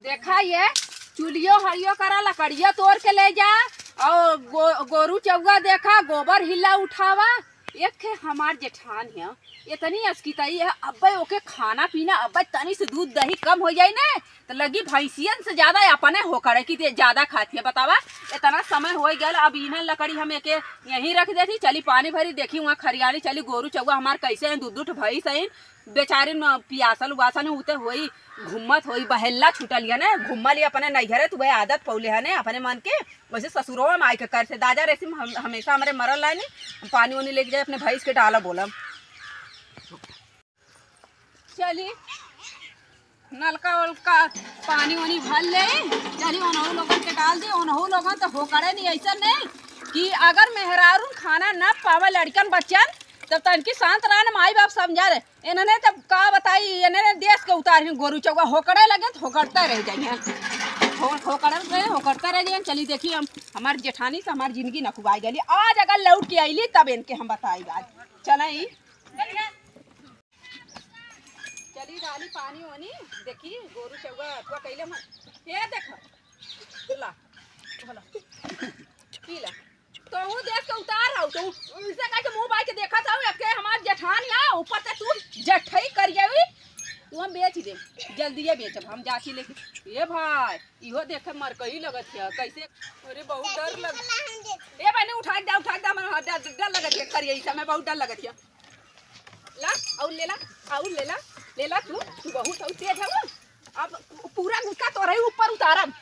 देखा ये चूल्हियो हरियो करा, लकड़िया तोड़ के ले जा और गोरू चौगा देखा, गोबर हिला उठावा। एक हमार जेठान है इतनी अस्किताई है, अब ओके खाना पीना अब तनी से दूध दही कम हो जाए ना तो लगी भैंसियन से ज्यादा अपने होकर कि ज्यादा खाती है। बतावा इतना समय हो गया, अब इन्हें लकड़ी हम एक यहीं रख देती, चली पानी भरी देखी वहाँ खरियाली चली गोरू चौगा हमार कैसे हैं, दूध भैंस है बेचारे पियासल उबासल उते होई घुमत होई बहेला छूटल है ना, घुमल अपने नैहरे तो वह आदत पौले है ना अपने मन के, वैसे ससुरों में आए के कर से दादा रेसिम हमेशा हमारे मरल लाए नहीं पानी वानी लेके जाए अपने भैंस के डाला बोला। चली नलका उलका पानी वानी भर ले, चली उन्हों लोगों के डाल दे, उन्हों लोगों तो हो करे नहीं ऐसा नहीं कि अगर मेहरारू खाना न पावे लड़कन बच्चन तब तक इनकी शांत रहना माई बाप समझा रहे इन्होंने तब का बताई इन्होंने देश के उतार गोरू चौका होकड़े लगे तो होकड़ता रह जाएंगे, होकड़ता रह जाएंगे। चली देखिए हम हमारी जेठानी से हमारी जिंदगी न खुबाई गई, आज अगर लौट के आईली तब इनके हम बताई आज चला चली डाली पानी वानी देखी गोरू चौका कैले ये देखा ला पी ला तो हूँ देख के उतार रहा हूँ तो उसे कह के मुंह बाई के देखा था के हमार जेठान यहाँ ऊपर से तू जठई कर गई तू हम बेच दे जल्दी बेचब हम जाती लेके ये भाई इहो देखे मर कही लगत है कैसे। अरे बहुत डर लग ए भाई ने उठा दे हमरा डर लगत है करिए समय बहुत डर लगत है। ला और ले ला तू बहुत तेज है अब पूरा गुस्सा तोरे ऊपर उतारब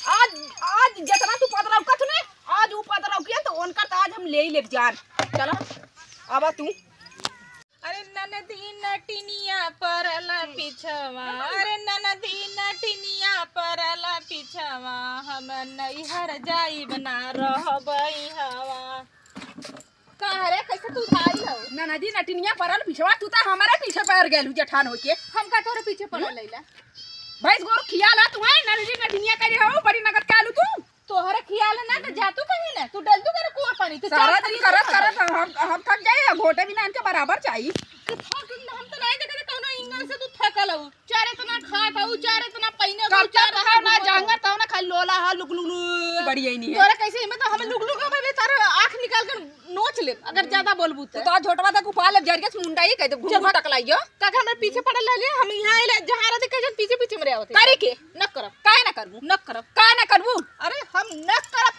आज जितना तू पदराव का तूने आज ऊपर दराव किया तो उनका तो आज हम ले ही जान चला अब तू। अरे ननदी नटिनिया परला पिछवा, अरे ननदी नटिनिया परला पिछवा, हम नैहर जाई बना रहबई हवा। कह रे कैसे तू भाई हो ननदी नटिनिया परल पिछवा, तू तो हमारे पीछे पड़ गेलू जेठान होके, हम का तोरे पीछे पड़ल लैला भैंस गोर खियाला तू है ननदी नटिनिया करे हो बड़ी नगद कालू तू तोहरे खियाल ना तो जातू कहीं ना तू डल तू करे कुआं पानी तो सारा दिन करत हम थक जाए घोटे बिना इनके बराबर चाहिए तू थक हम तो नहीं देखे कोनो इंगल से तू थकल हो चारे तना खात हो चारे तना पहिने हो चारे ना जांगा तो ना खाली लोला हा लुक बढ़िया ही नहीं है तोरे कैसे हिम्मत हम लुक में तार आंख निकाल कर नोच ले अगर ज्यादा बोलबू तो आज छोटवा तक उपा ले जर के मुंडा ही कह दे घुमा टकलाइयो का हमरे पीछे पड़ल ले हम यहां आइले जहां रहते कह पीछे पीछे मरे आवत करे के न करब काहे ना करबू अरे हम न करब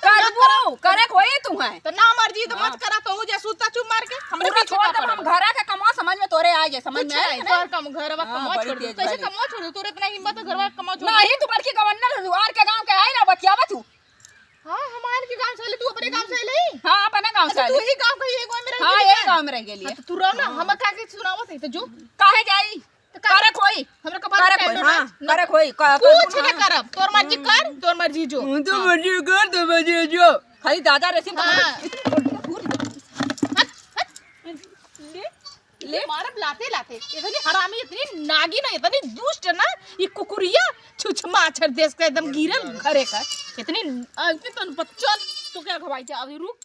करे कोई तू है तो ना मर्जी तो मत करा तो जे सूता चुप मार के हमरे पीछे छोड़ दे हम घरा के कमा समझ में तोरे आ जाए समझ में तोर कम घरवा कमा छोड़ दे कैसे कमा छोड़ तोरे इतना हिम्मत घरवा कमा छोड़ नहीं तू बड़की गवर्नर दुआर के गांव के आई ना बतियावा तू। हां हमारे के गांव से ले तू अपने गांव से ले हां अपने गांव से तू ही गांव का ये गांव में रह हां ये गांव में रह गेली तू रह ना हम का के सुनावत है तो जो काहे जाई करे कोई हमरा कपार हां करे कोई कुछ न करब तोर मर्जी कर तोर मर्जी जो तू मर्जी कर तो मर्जी जो खाली दादा रेसिम ले मारब लाते इतनी हरामी इतनी नागिन है इतनी दुष्ट ना ये कुकुरिया छुछ माछर देश का एकदम गिरल घरे का इतनी तो चल तो क्या खवाई जा अभी रुक